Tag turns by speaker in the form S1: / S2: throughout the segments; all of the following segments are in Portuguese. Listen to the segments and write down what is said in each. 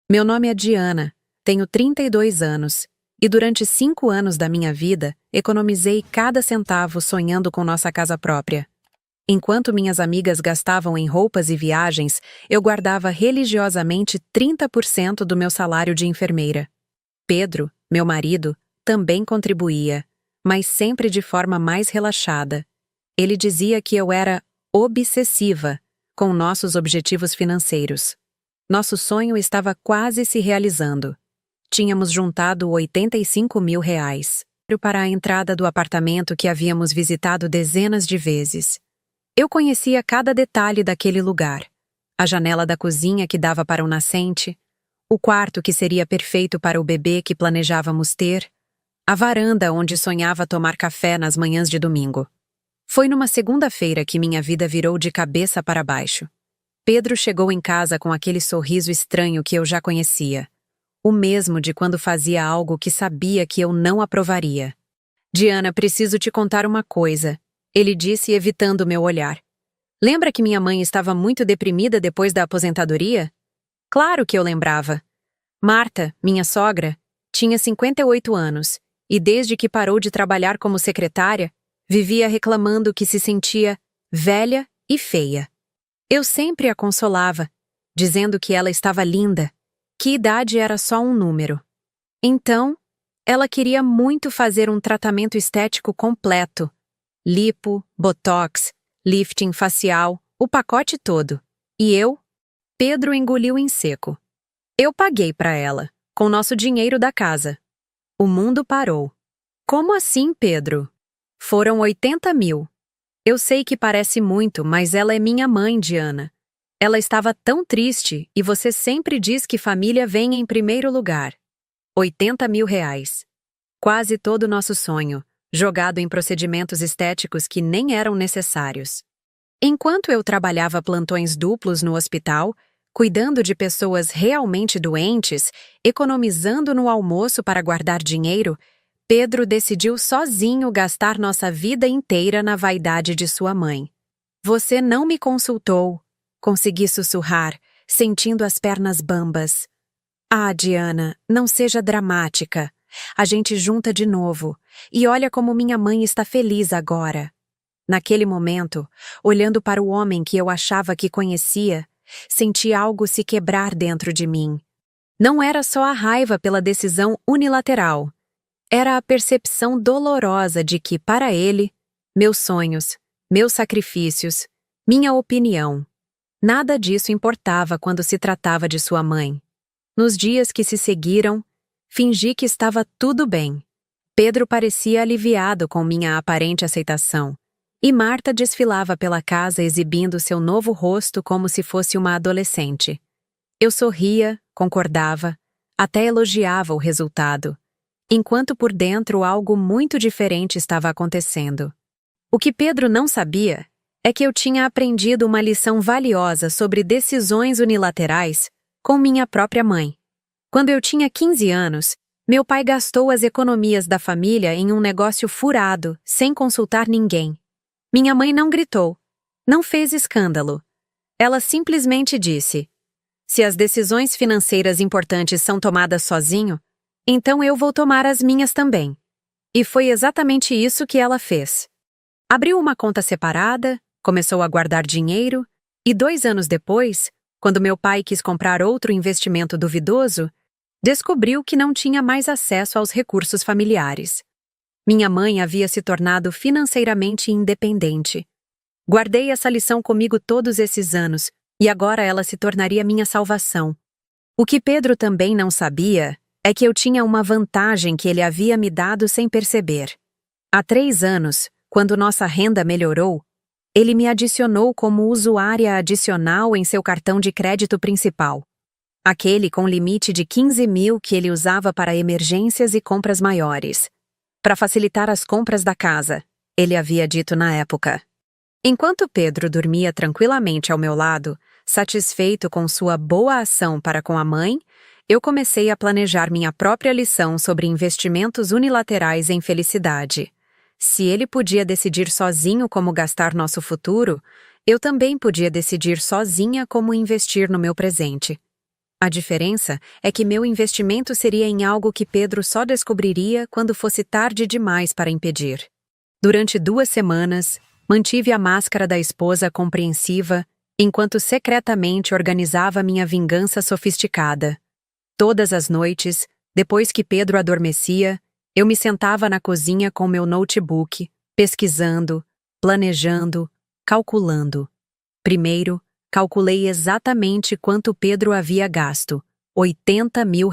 S1: Meu nome é Diana, tenho 32 anos, e durante 5 anos da minha vida, economizei cada centavo sonhando com nossa casa própria. Enquanto minhas amigas gastavam em roupas e viagens, eu guardava religiosamente 30% do meu salário de enfermeira. Pedro, meu marido, também contribuía, mas sempre de forma mais relaxada. Ele dizia que eu era obsessiva com nossos objetivos financeiros. Nosso sonho estava quase se realizando. Tínhamos juntado R$ 85.000 para a entrada do apartamento que havíamos visitado dezenas de vezes. Eu conhecia cada detalhe daquele lugar. A janela da cozinha que dava para o nascente, o quarto que seria perfeito para o bebê que planejávamos ter, a varanda onde sonhava tomar café nas manhãs de domingo. Foi numa segunda-feira que minha vida virou de cabeça para baixo. Pedro chegou em casa com aquele sorriso estranho que eu já conhecia. O mesmo de quando fazia algo que sabia que eu não aprovaria. "Diana, preciso te contar uma coisa", ele disse, evitando meu olhar. "Lembra que minha mãe estava muito deprimida depois da aposentadoria?" Claro que eu lembrava. Marta, minha sogra, tinha 58 anos, e desde que parou de trabalhar como secretária, vivia reclamando que se sentia velha e feia. Eu sempre a consolava, dizendo que ela estava linda, que idade era só um número. Então, ela queria muito fazer um tratamento estético completo. Lipo, botox, lifting facial, o pacote todo. E eu? Pedro engoliu em seco. Eu paguei para ela, com nosso dinheiro da casa. O mundo parou. "Como assim, Pedro?" "Foram 80 mil. Eu sei que parece muito, mas ela é minha mãe, Diana. Ela estava tão triste e você sempre diz que família vem em primeiro lugar. 80 mil reais. Quase todo o nosso sonho, jogado em procedimentos estéticos que nem eram necessários. Enquanto eu trabalhava plantões duplos no hospital, cuidando de pessoas realmente doentes, economizando no almoço para guardar dinheiro, Pedro decidiu sozinho gastar nossa vida inteira na vaidade de sua mãe. "Você não me consultou", consegui sussurrar, sentindo as pernas bambas. "Ah, Diana, não seja dramática. A gente junta de novo. E olha como minha mãe está feliz agora." Naquele momento, olhando para o homem que eu achava que conhecia, senti algo se quebrar dentro de mim. Não era só a raiva pela decisão unilateral. Era a percepção dolorosa de que, para ele, meus sonhos, meus sacrifícios, minha opinião, nada disso importava quando se tratava de sua mãe. Nos dias que se seguiram, fingi que estava tudo bem. Pedro parecia aliviado com minha aparente aceitação, e Marta desfilava pela casa exibindo seu novo rosto como se fosse uma adolescente. Eu sorria, concordava, até elogiava o resultado, enquanto por dentro algo muito diferente estava acontecendo. O que Pedro não sabia é que eu tinha aprendido uma lição valiosa sobre decisões unilaterais com minha própria mãe. Quando eu tinha 15 anos, meu pai gastou as economias da família em um negócio furado, sem consultar ninguém. Minha mãe não gritou, não fez escândalo. Ela simplesmente disse: "Se as decisões financeiras importantes são tomadas sozinho, então eu vou tomar as minhas também." E foi exatamente isso que ela fez. Abriu uma conta separada, começou a guardar dinheiro, e 2 anos depois, quando meu pai quis comprar outro investimento duvidoso, descobriu que não tinha mais acesso aos recursos familiares. Minha mãe havia se tornado financeiramente independente. Guardei essa lição comigo todos esses anos, e agora ela se tornaria minha salvação. O que Pedro também não sabia é que eu tinha uma vantagem que ele havia me dado sem perceber. Há 3 anos, quando nossa renda melhorou, ele me adicionou como usuária adicional em seu cartão de crédito principal. Aquele com limite de 15 mil que ele usava para emergências e compras maiores. Para facilitar as compras da casa, ele havia dito na época. Enquanto Pedro dormia tranquilamente ao meu lado, satisfeito com sua boa ação para com a mãe, eu comecei a planejar minha própria lição sobre investimentos unilaterais em felicidade. Se ele podia decidir sozinho como gastar nosso futuro, eu também podia decidir sozinha como investir no meu presente. A diferença é que meu investimento seria em algo que Pedro só descobriria quando fosse tarde demais para impedir. Durante 2 semanas, mantive a máscara da esposa compreensiva enquanto secretamente organizava minha vingança sofisticada. Todas as noites, depois que Pedro adormecia, eu me sentava na cozinha com meu notebook, pesquisando, planejando, calculando. Primeiro, calculei exatamente quanto Pedro havia gasto: R$ 80 mil.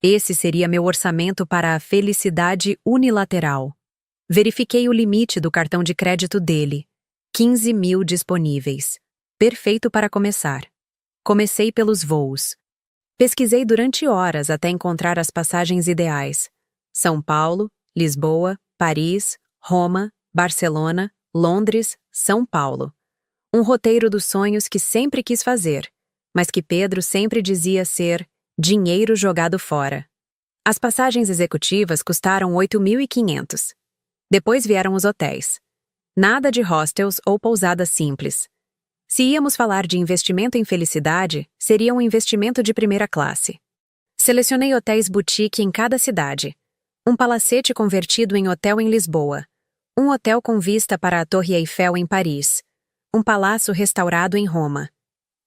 S1: Esse seria meu orçamento para a felicidade unilateral. Verifiquei o limite do cartão de crédito dele: 15 mil disponíveis. Perfeito para começar. Comecei pelos voos. Pesquisei durante horas até encontrar as passagens ideais: São Paulo, Lisboa, Paris, Roma, Barcelona, Londres, São Paulo. Um roteiro dos sonhos que sempre quis fazer, mas que Pedro sempre dizia ser dinheiro jogado fora. As passagens executivas custaram 8.500. Depois vieram os hotéis. Nada de hostels ou pousadas simples. Se íamos falar de investimento em felicidade, seria um investimento de primeira classe. Selecionei hotéis boutique em cada cidade. Um palacete convertido em hotel em Lisboa. Um hotel com vista para a Torre Eiffel em Paris. Um palácio restaurado em Roma.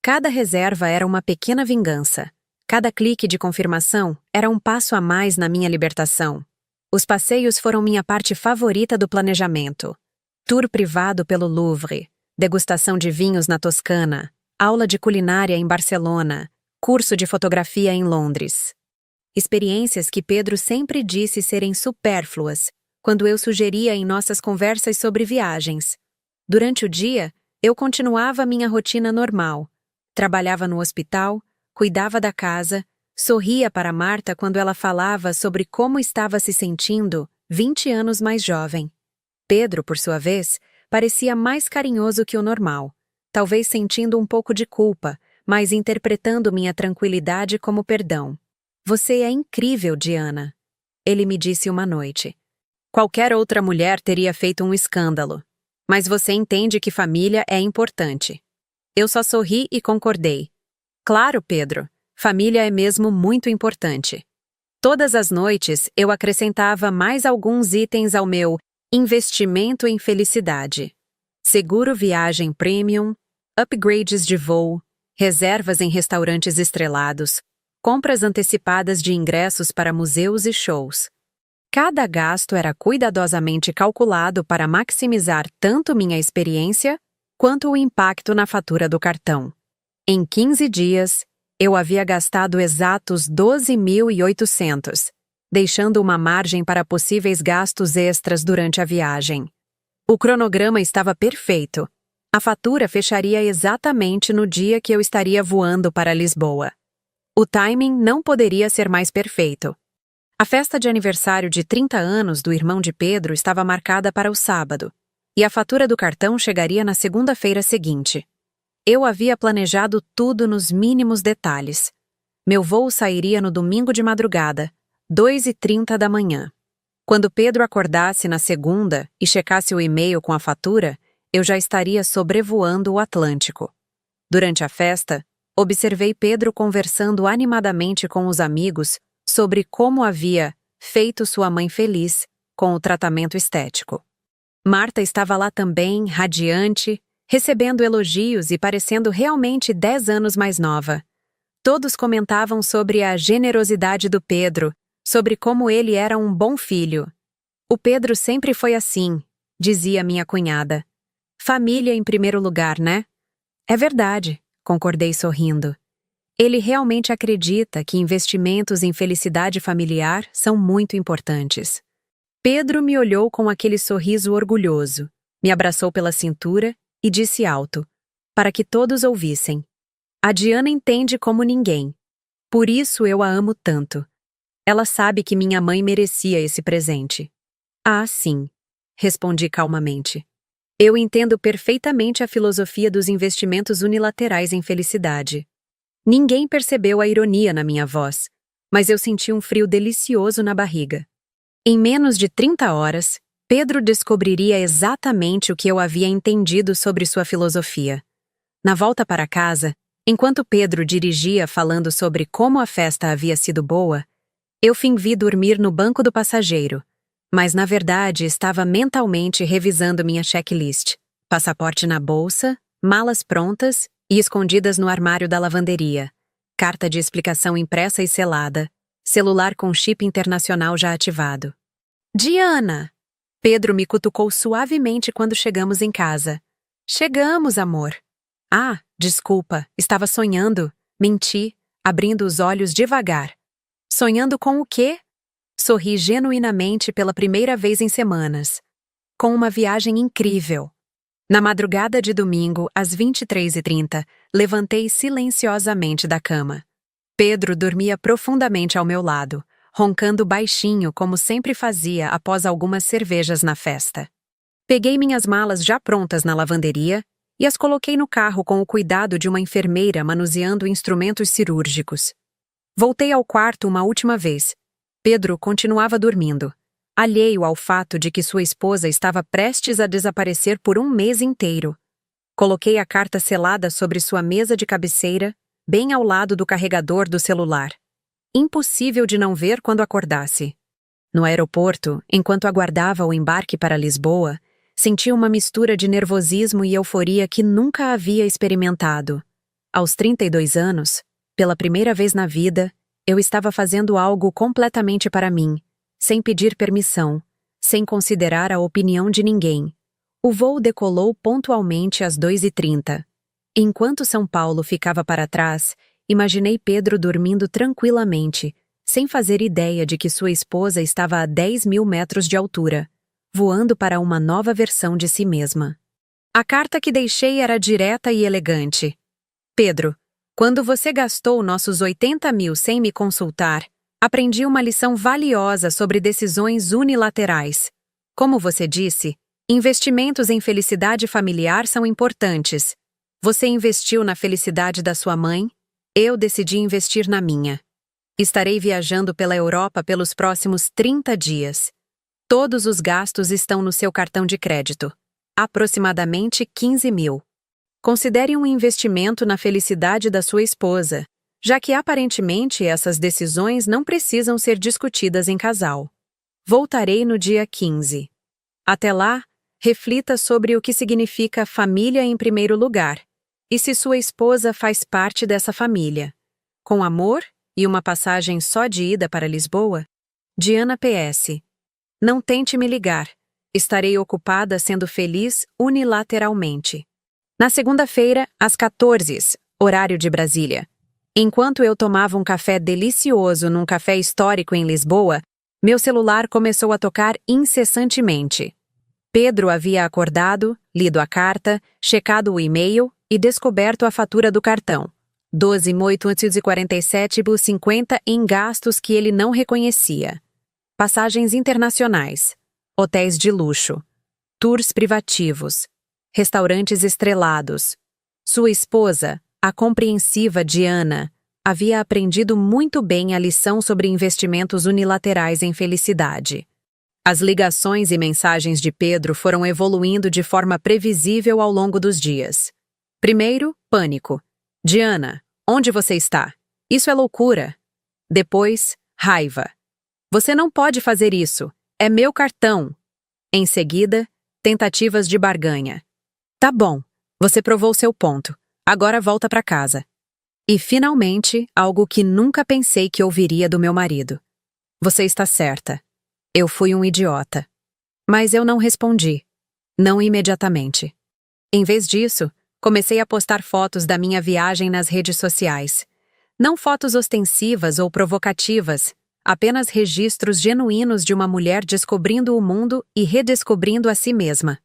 S1: Cada reserva era uma pequena vingança. Cada clique de confirmação era um passo a mais na minha libertação. Os passeios foram minha parte favorita do planejamento. Tour privado pelo Louvre, degustação de vinhos na Toscana, aula de culinária em Barcelona, curso de fotografia em Londres. Experiências que Pedro sempre disse serem supérfluas, quando eu sugeria em nossas conversas sobre viagens. Durante o dia, eu continuava minha rotina normal. Trabalhava no hospital, cuidava da casa, sorria para Marta quando ela falava sobre como estava se sentindo 20 anos mais jovem. Pedro, por sua vez, parecia mais carinhoso que o normal, talvez sentindo um pouco de culpa, mas interpretando minha tranquilidade como perdão. Você é incrível, Diana, ele me disse uma noite. Qualquer outra mulher teria feito um escândalo. Mas você entende que família é importante. Eu só sorri e concordei. Claro, Pedro, família é mesmo muito importante. Todas as noites eu acrescentava mais alguns itens ao meu investimento em felicidade. Seguro viagem premium, upgrades de voo, reservas em restaurantes estrelados, compras antecipadas de ingressos para museus e shows. Cada gasto era cuidadosamente calculado para maximizar tanto minha experiência quanto o impacto na fatura do cartão. Em 15 dias, eu havia gastado exatos 12.800, deixando uma margem para possíveis gastos extras durante a viagem. O cronograma estava perfeito. A fatura fecharia exatamente no dia que eu estaria voando para Lisboa. O timing não poderia ser mais perfeito. A festa de aniversário de 30 anos do irmão de Pedro estava marcada para o sábado, e a fatura do cartão chegaria na segunda-feira seguinte. Eu havia planejado tudo nos mínimos detalhes. Meu voo sairia no domingo de madrugada, 2h30 da manhã. Quando Pedro acordasse na segunda e checasse o e-mail com a fatura, eu já estaria sobrevoando o Atlântico. Durante a festa, observei Pedro conversando animadamente com os amigos sobre como havia feito sua mãe feliz com o tratamento estético. Marta estava lá também, radiante, recebendo elogios e parecendo realmente 10 anos mais nova. Todos comentavam sobre a generosidade do Pedro, sobre como ele era um bom filho. O Pedro sempre foi assim, dizia minha cunhada. Família em primeiro lugar, né? É verdade, concordei sorrindo. Ele realmente acredita que investimentos em felicidade familiar são muito importantes. Pedro me olhou com aquele sorriso orgulhoso, me abraçou pela cintura e disse alto, para que todos ouvissem. A Diana entende como ninguém. Por isso eu a amo tanto. Ela sabe que minha mãe merecia esse presente. Ah, sim, respondi calmamente. Eu entendo perfeitamente a filosofia dos investimentos unilaterais em felicidade. Ninguém percebeu a ironia na minha voz, mas eu senti um frio delicioso na barriga. Em menos de 30 horas, Pedro descobriria exatamente o que eu havia entendido sobre sua filosofia. Na volta para casa, Enquanto Pedro dirigia falando sobre como a festa havia sido boa, eu fingi dormir no banco do passageiro, mas na verdade estava mentalmente revisando minha checklist. Passaporte na bolsa, malas prontas e escondidas no armário da lavanderia, carta de explicação impressa e selada, celular com chip internacional já ativado. Diana! Pedro me cutucou suavemente quando chegamos em casa. Chegamos, amor. Ah, desculpa, estava sonhando. Menti, abrindo os olhos devagar. Sonhando com o quê? Sorri genuinamente pela primeira vez em semanas. Com uma viagem incrível. Na madrugada de domingo, às 23h30, levantei silenciosamente da cama. Pedro dormia profundamente ao meu lado, roncando baixinho como sempre fazia após algumas cervejas na festa. Peguei minhas malas já prontas na lavanderia e as coloquei no carro com o cuidado de uma enfermeira manuseando instrumentos cirúrgicos. Voltei ao quarto uma última vez. Pedro continuava dormindo, alheio ao fato de que sua esposa estava prestes a desaparecer por um mês inteiro. Coloquei a carta selada sobre sua mesa de cabeceira, bem ao lado do carregador do celular. Impossível de não ver quando acordasse. No aeroporto, enquanto aguardava o embarque para Lisboa, senti uma mistura de nervosismo e euforia que nunca havia experimentado. Aos 32 anos, pela primeira vez na vida, eu estava fazendo algo completamente para mim, sem pedir permissão, sem considerar a opinião de ninguém. O voo decolou pontualmente às 2h30. Enquanto São Paulo ficava para trás, imaginei Pedro dormindo tranquilamente, sem fazer ideia de que sua esposa estava a 10.000 metros de altura, voando para uma nova versão de si mesma. A carta que deixei era direta e elegante. Pedro, quando você gastou nossos 80.000 sem me consultar, aprendi uma lição valiosa sobre decisões unilaterais. Como você disse, investimentos em felicidade familiar são importantes. Você investiu na felicidade da sua mãe, eu decidi investir na minha. Estarei viajando pela Europa pelos próximos 30 dias. Todos os gastos estão no seu cartão de crédito. Aproximadamente 15.000. Considere um investimento na felicidade da sua esposa, já que aparentemente essas decisões não precisam ser discutidas em casal. Voltarei no dia 15. Até lá, reflita sobre o que significa família em primeiro lugar, e se sua esposa faz parte dessa família. Com amor e uma passagem só de ida para Lisboa, Diana PS. Não tente me ligar. Estarei ocupada sendo feliz unilateralmente. Na segunda-feira, às 14h, horário de Brasília. Enquanto eu tomava um café delicioso num café histórico em Lisboa, meu celular começou a tocar incessantemente. Pedro havia acordado, lido a carta, checado o e-mail e descoberto a fatura do cartão. 12.847,50 em gastos que ele não reconhecia. Passagens internacionais, hotéis de luxo, tours privativos, restaurantes estrelados. Sua esposa, a compreensiva Diana, havia aprendido muito bem a lição sobre investimentos unilaterais em felicidade. As ligações e mensagens de Pedro foram evoluindo de forma previsível ao longo dos dias. Primeiro, pânico. Diana, onde você está? Isso é loucura. Depois, raiva. Você não pode fazer isso. É meu cartão. Em seguida, tentativas de barganha. Tá bom, você provou seu ponto. Agora volta para casa. E, finalmente, algo que nunca pensei que ouviria do meu marido. Você está certa. Eu fui um idiota. Mas eu não respondi. Não imediatamente. Em vez disso, comecei a postar fotos da minha viagem nas redes sociais. Não fotos ostensivas ou provocativas, apenas registros genuínos de uma mulher descobrindo o mundo e redescobrindo a si mesma.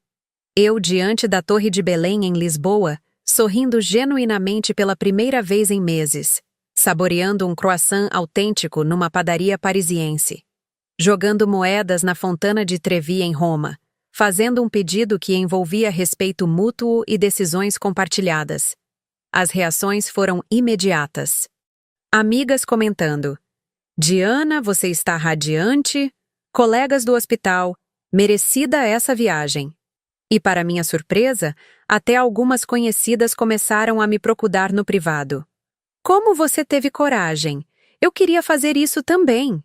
S1: Eu, diante da Torre de Belém, em Lisboa, sorrindo genuinamente pela primeira vez em meses, saboreando um croissant autêntico numa padaria parisiense, jogando moedas na Fontana di Trevi, em Roma, fazendo um pedido que envolvia respeito mútuo e decisões compartilhadas. As reações foram imediatas. Amigas comentando: Diana, você está radiante. Colegas do hospital: merecida essa viagem. E, para minha surpresa, até algumas conhecidas começaram a me procurar no privado. Como você teve coragem? Eu queria fazer isso também.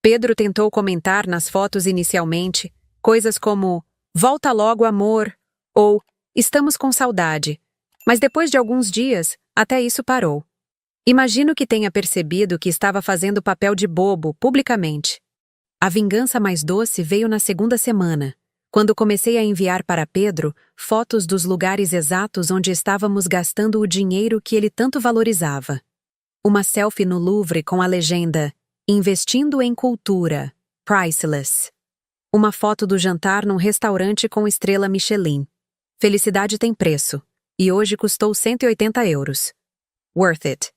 S1: Pedro tentou comentar nas fotos inicialmente coisas como "Volta logo, amor" ou "Estamos com saudade", mas depois de alguns dias, até isso parou. Imagino que tenha percebido que estava fazendo papel de bobo publicamente. A vingança mais doce veio na segunda semana, quando comecei a enviar para Pedro fotos dos lugares exatos onde estávamos gastando o dinheiro que ele tanto valorizava. Uma selfie no Louvre com a legenda "Investindo em cultura, priceless". Uma foto do jantar num restaurante com estrela Michelin. Felicidade tem preço, e hoje custou 180 euros. Worth it.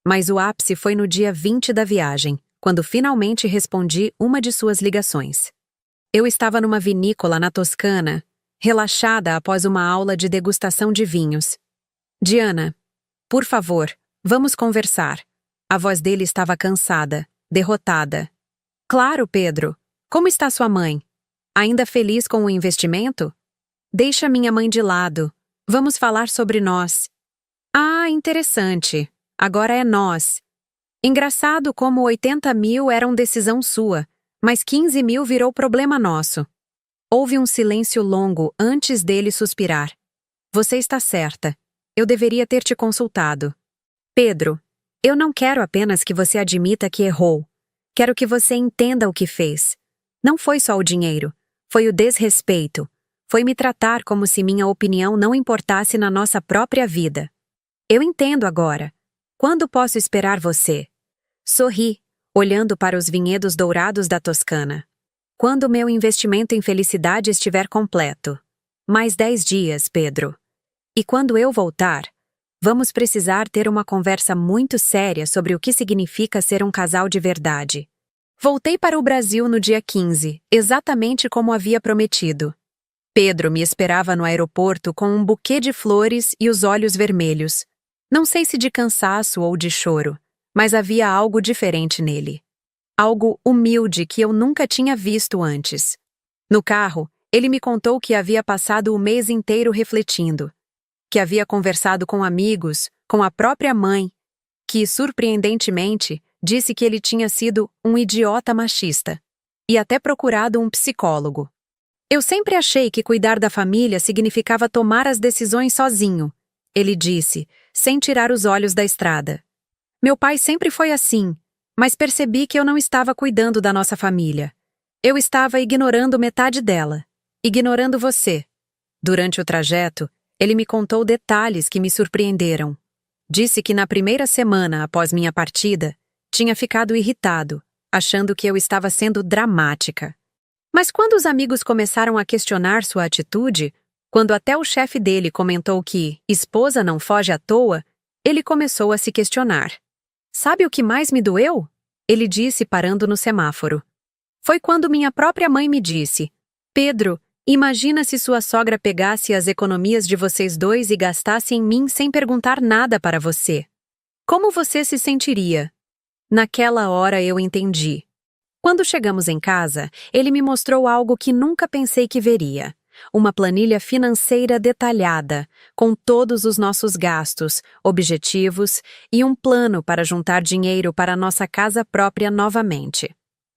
S1: Mas o ápice foi no dia 20 da viagem, quando finalmente respondi uma de suas ligações. Eu estava numa vinícola na Toscana, relaxada após uma aula de degustação de vinhos. "Diana, por favor, vamos conversar." A voz dele estava cansada, derrotada. "Claro, Pedro. Como está sua mãe? Ainda feliz com o investimento?" "Deixa minha mãe de lado. Vamos falar sobre nós." "Ah, interessante. Agora é nós." Engraçado como 80 mil eram decisão sua, mas 15 mil virou problema nosso. Houve um silêncio longo antes dele suspirar. "Você está certa. Eu deveria ter te consultado." "Pedro, eu não quero apenas que você admita que errou. Quero que você entenda o que fez. Não foi só o dinheiro. Foi o desrespeito. Foi me tratar como se minha opinião não importasse na nossa própria vida. Eu entendo agora. Quando posso esperar você?" Sorri, olhando para os vinhedos dourados da Toscana. "Quando meu investimento em felicidade estiver completo. Mais 10 dias, Pedro. E quando eu voltar, vamos precisar ter uma conversa muito séria sobre o que significa ser um casal de verdade." Voltei para o Brasil no dia 15, exatamente como havia prometido. Pedro me esperava no aeroporto com um buquê de flores e os olhos vermelhos. Não sei se de cansaço ou de choro, mas havia algo diferente nele. Algo humilde que eu nunca tinha visto antes. No carro, ele me contou que havia passado o mês inteiro refletindo, que havia conversado com amigos, com a própria mãe, que, surpreendentemente, disse que ele tinha sido um idiota machista, e até procurado um psicólogo. "Eu sempre achei que cuidar da família significava tomar as decisões sozinho", ele disse, sem tirar os olhos da estrada. "Meu pai sempre foi assim, mas percebi que eu não estava cuidando da nossa família. Eu estava ignorando metade dela, ignorando você." Durante o trajeto, ele me contou detalhes que me surpreenderam. Disse que na primeira semana após minha partida, tinha ficado irritado, achando que eu estava sendo dramática. Mas quando os amigos começaram a questionar sua atitude, quando até o chefe dele comentou que esposa não foge à toa, ele começou a se questionar. "Sabe o que mais me doeu?" ele disse parando no semáforo. "Foi quando minha própria mãe me disse: 'Pedro, imagina se sua sogra pegasse as economias de vocês dois e gastasse em mim sem perguntar nada para você. Como você se sentiria?' Naquela hora eu entendi." Quando chegamos em casa, ele me mostrou algo que nunca pensei que veria. Uma planilha financeira detalhada, com todos os nossos gastos, objetivos e um plano para juntar dinheiro para nossa casa própria novamente.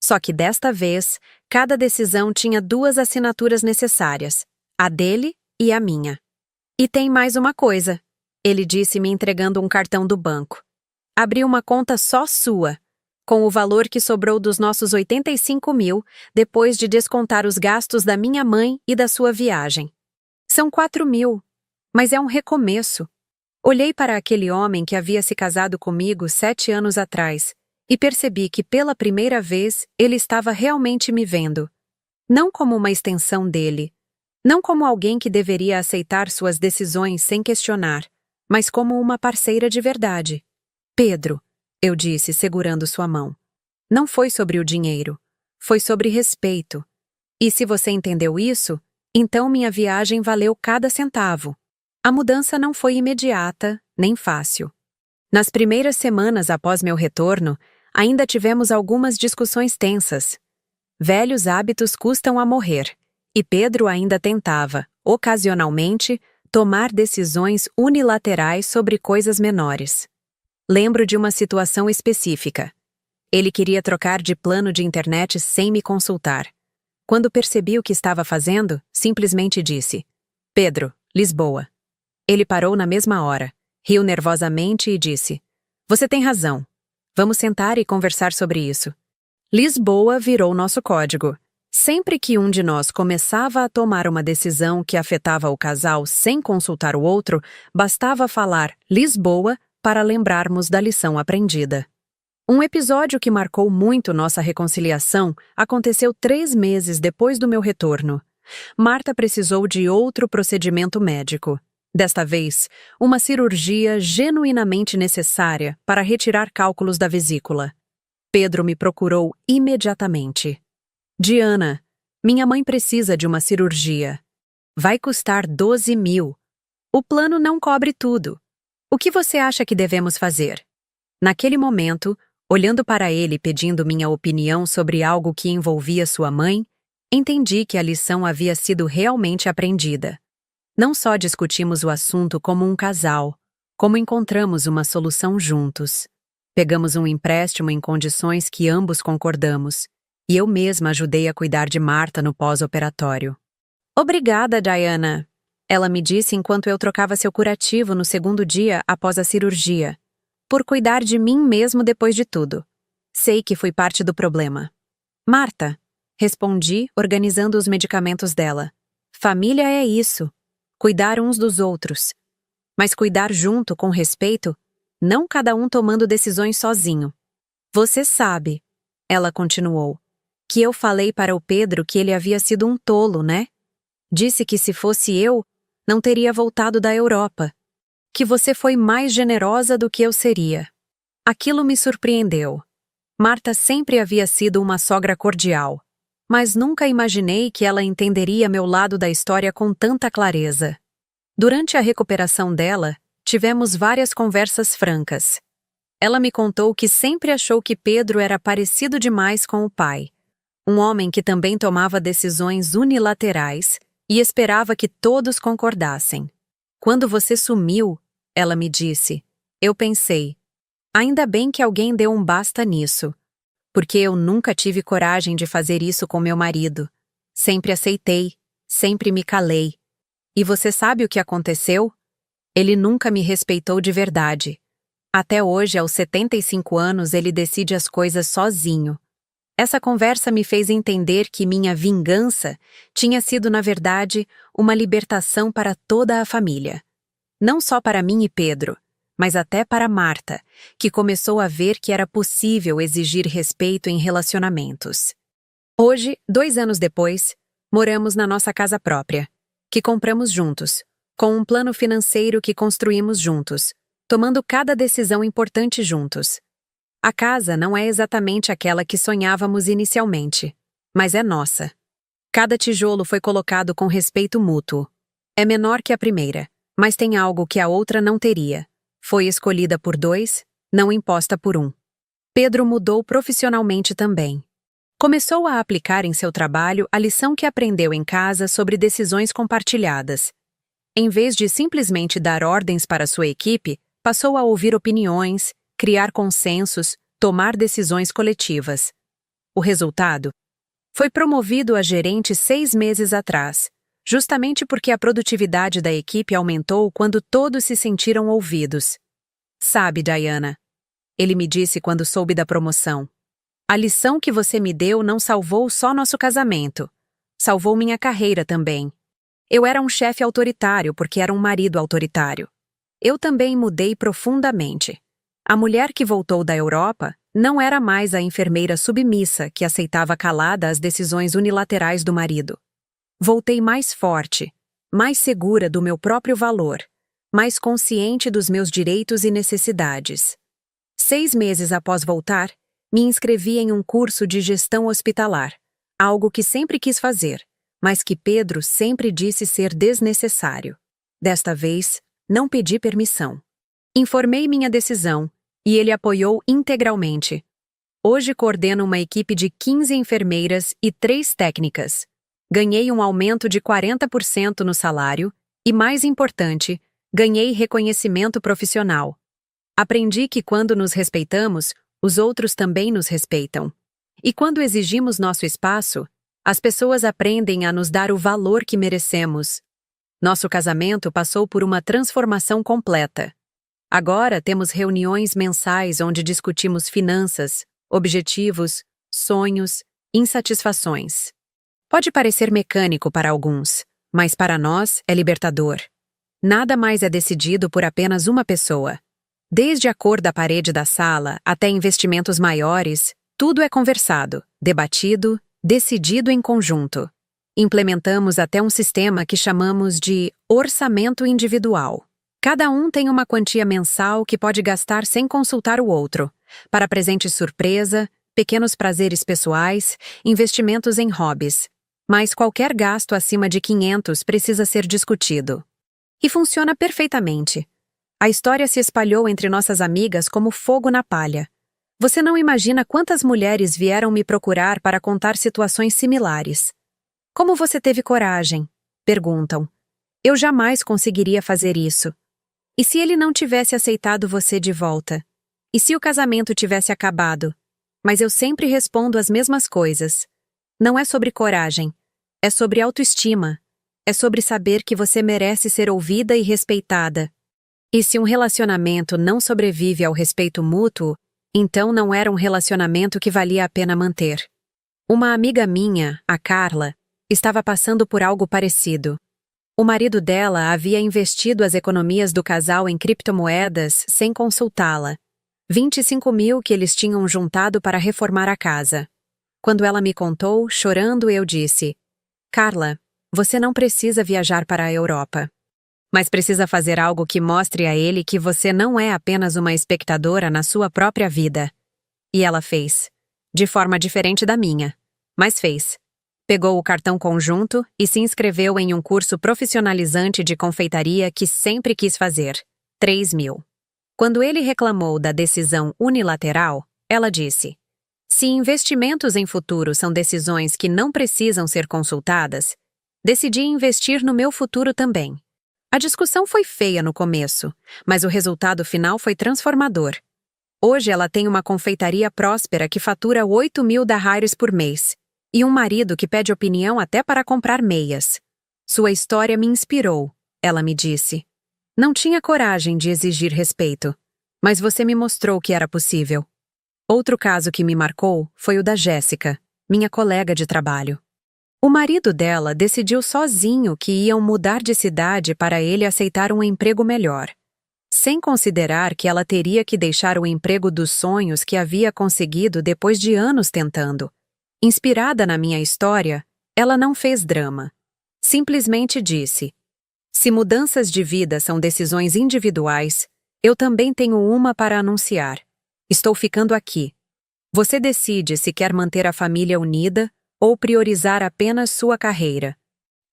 S1: Só que desta vez, cada decisão tinha 2 assinaturas necessárias, a dele e a minha. "E tem mais uma coisa", ele disse me entregando um cartão do banco. "Abri uma conta só sua, com o valor que sobrou dos nossos 85 mil, depois de descontar os gastos da minha mãe e da sua viagem. São 4 mil, mas é um recomeço." Olhei para aquele homem que havia se casado comigo 7 anos atrás e percebi que pela primeira vez ele estava realmente me vendo. Não como uma extensão dele, não como alguém que deveria aceitar suas decisões sem questionar, mas como uma parceira de verdade. "Pedro", eu disse, segurando sua mão. "Não foi sobre o dinheiro. Foi sobre respeito. E se você entendeu isso, então minha viagem valeu cada centavo." A mudança não foi imediata, nem fácil. Nas primeiras semanas após meu retorno, ainda tivemos algumas discussões tensas. Velhos hábitos custam a morrer, e Pedro ainda tentava, ocasionalmente, tomar decisões unilaterais sobre coisas menores. Lembro de uma situação específica. Ele queria trocar de plano de internet sem me consultar. Quando percebi o que estava fazendo, simplesmente disse: Pedro, Lisboa. Ele parou na mesma hora, riu nervosamente e disse: Você tem razão. Vamos sentar e conversar sobre isso. Lisboa virou nosso código. Sempre que um de nós começava a tomar uma decisão que afetava o casal sem consultar o outro, bastava falar Lisboa para lembrarmos da lição aprendida. Um episódio que marcou muito nossa reconciliação aconteceu 3 meses depois do meu retorno. Marta precisou de outro procedimento médico. Desta vez, uma cirurgia genuinamente necessária para retirar cálculos da vesícula. Pedro me procurou imediatamente. Diana, minha mãe precisa de uma cirurgia. Vai custar 12 mil. O plano não cobre tudo. O que você acha que devemos fazer? Naquele momento, olhando para ele pedindo minha opinião sobre algo que envolvia sua mãe, entendi que a lição havia sido realmente aprendida. Não só discutimos o assunto como um casal, como encontramos uma solução juntos. Pegamos um empréstimo em condições que ambos concordamos, e eu mesma ajudei a cuidar de Marta no pós-operatório. Obrigada, Diana, ela me disse enquanto eu trocava seu curativo no 2º dia após a cirurgia, por cuidar de mim mesmo depois de tudo. Sei que fui parte do problema. Marta, respondi, organizando os medicamentos dela. Família é isso. Cuidar uns dos outros. Mas cuidar junto, com respeito, não cada um tomando decisões sozinho. Você sabe, ela continuou, que eu falei para o Pedro que ele havia sido um tolo, né? Disse que se fosse eu, não teria voltado da Europa. Que você foi mais generosa do que eu seria. Aquilo me surpreendeu. Marta sempre havia sido uma sogra cordial, mas nunca imaginei que ela entenderia meu lado da história com tanta clareza. Durante a recuperação dela, tivemos várias conversas francas. Ela me contou que sempre achou que Pedro era parecido demais com o pai, um homem que também tomava decisões unilaterais e esperava que todos concordassem. Quando você sumiu, ela me disse, eu pensei, ainda bem que alguém deu um basta nisso, porque eu nunca tive coragem de fazer isso com meu marido. Sempre aceitei, sempre me calei. E você sabe o que aconteceu? Ele nunca me respeitou de verdade. Até hoje, aos 75 anos, ele decide as coisas sozinho. Essa conversa me fez entender que minha vingança tinha sido, na verdade, uma libertação para toda a família. Não só para mim e Pedro, mas até para Marta, que começou a ver que era possível exigir respeito em relacionamentos. Hoje, 2 anos depois, moramos na nossa casa própria, que compramos juntos, com um plano financeiro que construímos juntos, tomando cada decisão importante juntos. A casa não é exatamente aquela que sonhávamos inicialmente, mas é nossa. Cada tijolo foi colocado com respeito mútuo. É menor que a primeira, mas tem algo que a outra não teria. Foi escolhida por 2, não imposta por 1. Pedro mudou profissionalmente também. Começou a aplicar em seu trabalho a lição que aprendeu em casa sobre decisões compartilhadas. Em vez de simplesmente dar ordens para sua equipe, passou a ouvir opiniões, criar consensos, tomar decisões coletivas. O resultado? Foi promovido a gerente 6 meses atrás, justamente porque a produtividade da equipe aumentou quando todos se sentiram ouvidos. Sabe, Diana, ele me disse quando soube da promoção, a lição que você me deu não salvou só nosso casamento, salvou minha carreira também. Eu era um chefe autoritário porque era um marido autoritário. Eu também mudei profundamente. A mulher que voltou da Europa não era mais a enfermeira submissa que aceitava calada as decisões unilaterais do marido. Voltei mais forte, mais segura do meu próprio valor, mais consciente dos meus direitos e necessidades. 6 meses após voltar, me inscrevi em um curso de gestão hospitalar, algo que sempre quis fazer, mas que Pedro sempre disse ser desnecessário. Desta vez, não pedi permissão. Informei minha decisão e ele apoiou integralmente. Hoje coordeno uma equipe de 15 enfermeiras e 3 técnicas. Ganhei um aumento de 40% no salário e, mais importante, ganhei reconhecimento profissional. Aprendi que quando nos respeitamos, os outros também nos respeitam. E quando exigimos nosso espaço, as pessoas aprendem a nos dar o valor que merecemos. Nosso casamento passou por uma transformação completa. Agora temos reuniões mensais onde discutimos finanças, objetivos, sonhos, insatisfações. Pode parecer mecânico para alguns, mas para nós é libertador. Nada mais é decidido por apenas uma pessoa. Desde a cor da parede da sala até investimentos maiores, tudo é conversado, debatido, decidido em conjunto. Implementamos até um sistema que chamamos de orçamento individual. Cada um tem uma quantia mensal que pode gastar sem consultar o outro, para presente surpresa, pequenos prazeres pessoais, investimentos em hobbies. Mas qualquer gasto acima de 500 precisa ser discutido. E funciona perfeitamente. A história se espalhou entre nossas amigas como fogo na palha. Você não imagina quantas mulheres vieram me procurar para contar situações similares. Como você teve coragem? Perguntam. Eu jamais conseguiria fazer isso. E se ele não tivesse aceitado você de volta? E se o casamento tivesse acabado? Mas eu sempre respondo as mesmas coisas. Não é sobre coragem. É sobre autoestima. É sobre saber que você merece ser ouvida e respeitada. E se um relacionamento não sobrevive ao respeito mútuo, então não era um relacionamento que valia a pena manter. Uma amiga minha, a Carla, estava passando por algo parecido. O marido dela havia investido as economias do casal em criptomoedas sem consultá-la. 25 mil que eles tinham juntado para reformar a casa. Quando ela me contou, chorando, eu disse: Carla, você não precisa viajar para a Europa. Mas precisa fazer algo que mostre a ele que você não é apenas uma espectadora na sua própria vida. E ela fez. De forma diferente da minha. Mas fez. Pegou o cartão conjunto e se inscreveu em um curso profissionalizante de confeitaria que sempre quis fazer. 3 mil. Quando ele reclamou da decisão unilateral, ela disse: se investimentos em futuro são decisões que não precisam ser consultadas, decidi investir no meu futuro também. A discussão foi feia no começo, mas o resultado final foi transformador. Hoje ela tem uma confeitaria próspera que fatura 8 mil DH por mês, e um marido que pede opinião até para comprar meias. Sua história me inspirou, ela me disse. Não tinha coragem de exigir respeito, mas você me mostrou que era possível. Outro caso que me marcou foi o da Jéssica, minha colega de trabalho. O marido dela decidiu sozinho que iam mudar de cidade para ele aceitar um emprego melhor, sem considerar que ela teria que deixar o emprego dos sonhos que havia conseguido depois de anos tentando. Inspirada na minha história, ela não fez drama. Simplesmente disse: se mudanças de vida são decisões individuais, eu também tenho uma para anunciar. Estou ficando aqui. Você decide se quer manter a família unida ou priorizar apenas sua carreira.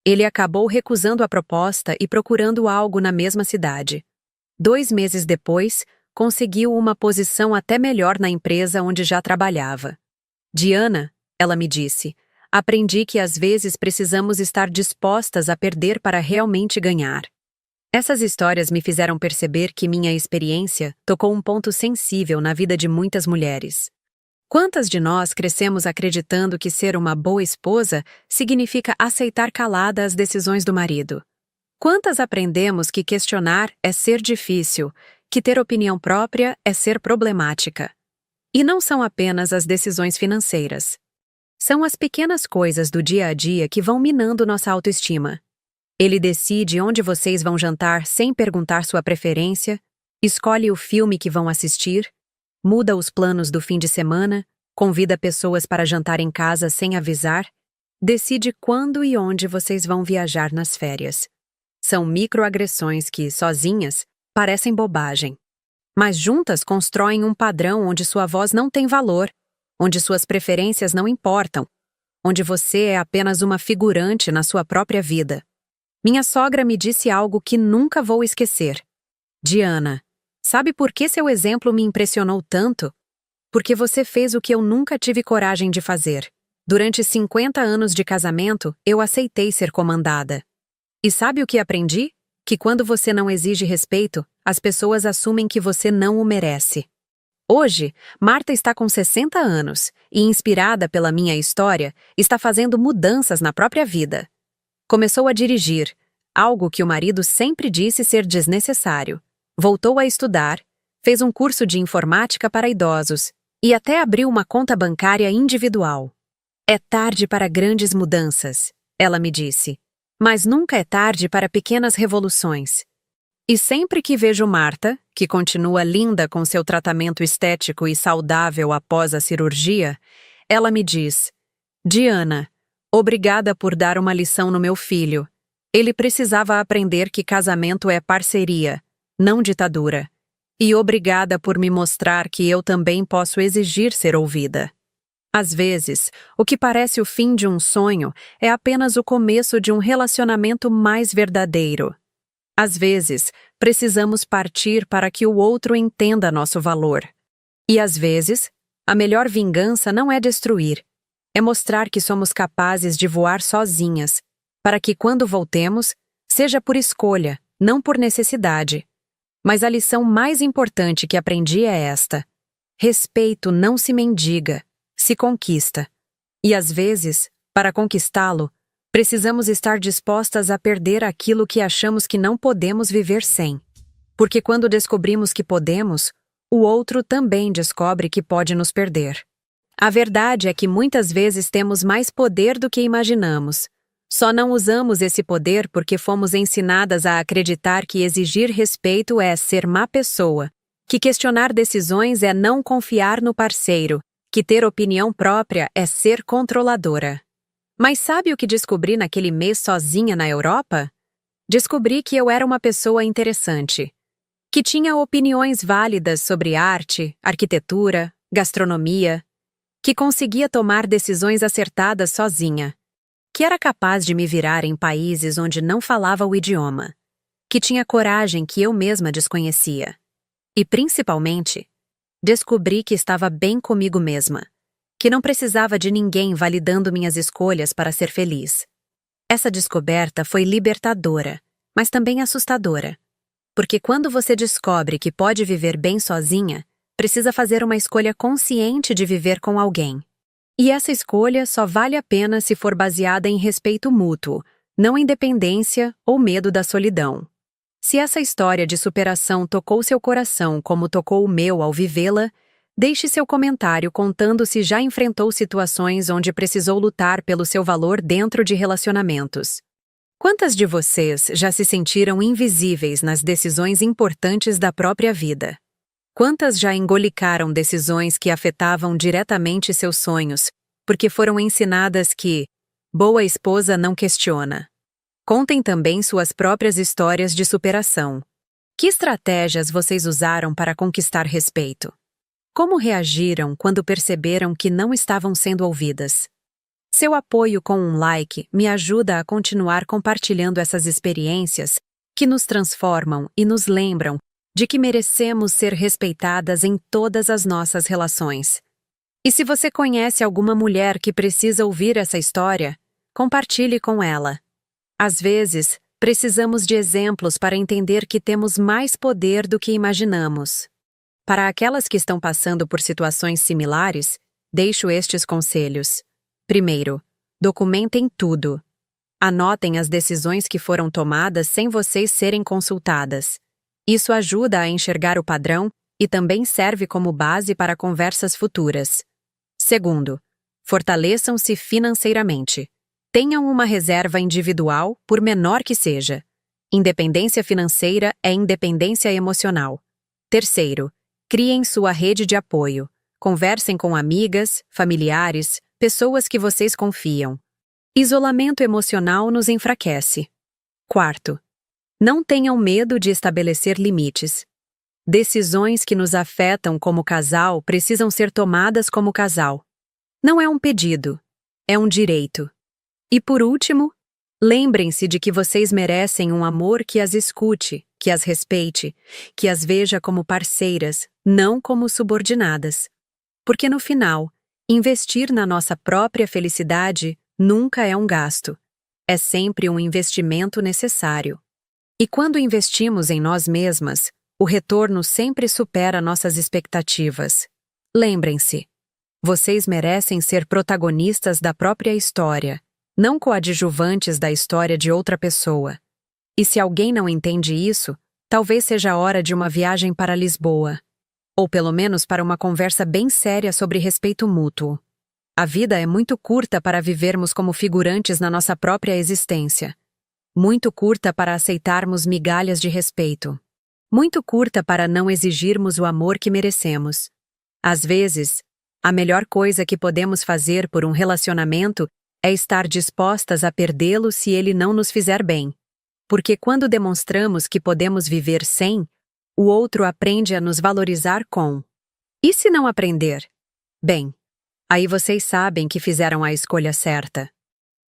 S1: Ele acabou recusando a proposta e procurando algo na mesma cidade. 2 meses depois, conseguiu uma posição até melhor na empresa onde já trabalhava. Diana, ela me disse, aprendi que às vezes precisamos estar dispostas a perder para realmente ganhar. Essas histórias me fizeram perceber que minha experiência tocou um ponto sensível na vida de muitas mulheres. Quantas de nós crescemos acreditando que ser uma boa esposa significa aceitar calada as decisões do marido? Quantas aprendemos que questionar é ser difícil, que ter opinião própria é ser problemática? E não são apenas as decisões financeiras. São as pequenas coisas do dia a dia que vão minando nossa autoestima. Ele decide onde vocês vão jantar sem perguntar sua preferência, escolhe o filme que vão assistir, muda os planos do fim de semana, convida pessoas para jantar em casa sem avisar, decide quando e onde vocês vão viajar nas férias. São microagressões que, sozinhas, parecem bobagem. Mas juntas constroem um padrão onde sua voz não tem valor, onde suas preferências não importam, onde você é apenas uma figurante na sua própria vida. Minha sogra me disse algo que nunca vou esquecer. Diana, sabe por que seu exemplo me impressionou tanto? Porque você fez o que eu nunca tive coragem de fazer. Durante 50 anos de casamento, eu aceitei ser comandada. E sabe o que aprendi? Que quando você não exige respeito, as pessoas assumem que você não o merece. Hoje, Marta está com 60 anos e, inspirada pela minha história, está fazendo mudanças na própria vida. Começou a dirigir, algo que o marido sempre disse ser desnecessário. Voltou a estudar, fez um curso de informática para idosos e até abriu uma conta bancária individual. É tarde para grandes mudanças, ela me disse, mas nunca é tarde para pequenas revoluções. E sempre que vejo Marta, que continua linda com seu tratamento estético e saudável após a cirurgia, ela me diz: Diana, obrigada por dar uma lição no meu filho. Ele precisava aprender que casamento é parceria, não ditadura. E obrigada por me mostrar que eu também posso exigir ser ouvida. Às vezes, o que parece o fim de um sonho é apenas o começo de um relacionamento mais verdadeiro. Às vezes, precisamos partir para que o outro entenda nosso valor. E às vezes, a melhor vingança não é destruir, é mostrar que somos capazes de voar sozinhas, para que quando voltemos, seja por escolha, não por necessidade. Mas a lição mais importante que aprendi é esta: respeito não se mendiga, se conquista. E às vezes, para conquistá-lo, precisamos estar dispostas a perder aquilo que achamos que não podemos viver sem. Porque quando descobrimos que podemos, o outro também descobre que pode nos perder. A verdade é que muitas vezes temos mais poder do que imaginamos. Só não usamos esse poder porque fomos ensinadas a acreditar que exigir respeito é ser má pessoa, que questionar decisões é não confiar no parceiro, que ter opinião própria é ser controladora. Mas sabe o que descobri naquele mês sozinha na Europa? Descobri que eu era uma pessoa interessante, que tinha opiniões válidas sobre arte, arquitetura, gastronomia, que conseguia tomar decisões acertadas sozinha, que era capaz de me virar em países onde não falava o idioma, que tinha coragem que eu mesma desconhecia. E, principalmente, descobri que estava bem comigo mesma, que não precisava de ninguém validando minhas escolhas para ser feliz. Essa descoberta foi libertadora, mas também assustadora. Porque quando você descobre que pode viver bem sozinha, precisa fazer uma escolha consciente de viver com alguém. E essa escolha só vale a pena se for baseada em respeito mútuo, não em dependência ou medo da solidão. Se essa história de superação tocou seu coração como tocou o meu ao vivê-la, deixe seu comentário contando se já enfrentou situações onde precisou lutar pelo seu valor dentro de relacionamentos. Quantas de vocês já se sentiram invisíveis nas decisões importantes da própria vida? Quantas já engolicaram decisões que afetavam diretamente seus sonhos, porque foram ensinadas que boa esposa não questiona? Contem também suas próprias histórias de superação. Que estratégias vocês usaram para conquistar respeito? Como reagiram quando perceberam que não estavam sendo ouvidas? Seu apoio com um like me ajuda a continuar compartilhando essas experiências que nos transformam e nos lembram de que merecemos ser respeitadas em todas as nossas relações. E se você conhece alguma mulher que precisa ouvir essa história, compartilhe com ela. Às vezes, precisamos de exemplos para entender que temos mais poder do que imaginamos. Para aquelas que estão passando por situações similares, deixo estes conselhos. Primeiro, documentem tudo. Anotem as decisões que foram tomadas sem vocês serem consultadas. Isso ajuda a enxergar o padrão e também serve como base para conversas futuras. Segundo, fortaleçam-se financeiramente. Tenham uma reserva individual, por menor que seja. Independência financeira é independência emocional. Terceiro, criem sua rede de apoio. Conversem com amigas, familiares, pessoas que vocês confiam. Isolamento emocional nos enfraquece. Quarto, não tenham medo de estabelecer limites. Decisões que nos afetam como casal precisam ser tomadas como casal. Não é um pedido, é um direito. E por último, lembrem-se de que vocês merecem um amor que as escute, que as respeite, que as veja como parceiras, não como subordinadas. Porque no final, Investir na nossa própria felicidade nunca é um gasto. É sempre um investimento necessário. E quando investimos em nós mesmas, o retorno sempre supera nossas expectativas. Lembrem-se, vocês merecem ser protagonistas da própria história, não coadjuvantes da história de outra pessoa. E se alguém não entende isso, talvez seja a hora de uma viagem para Lisboa. Ou pelo menos para uma conversa bem séria sobre respeito mútuo. A vida é muito curta para vivermos como figurantes na nossa própria existência. Muito curta para aceitarmos migalhas de respeito. Muito curta para não exigirmos o amor que merecemos. Às vezes, a melhor coisa que podemos fazer por um relacionamento é estar dispostas a perdê-lo se ele não nos fizer bem. Porque quando demonstramos que podemos viver sem, o outro aprende a nos valorizar com. E se não aprender? Bem, aí vocês sabem que fizeram a escolha certa.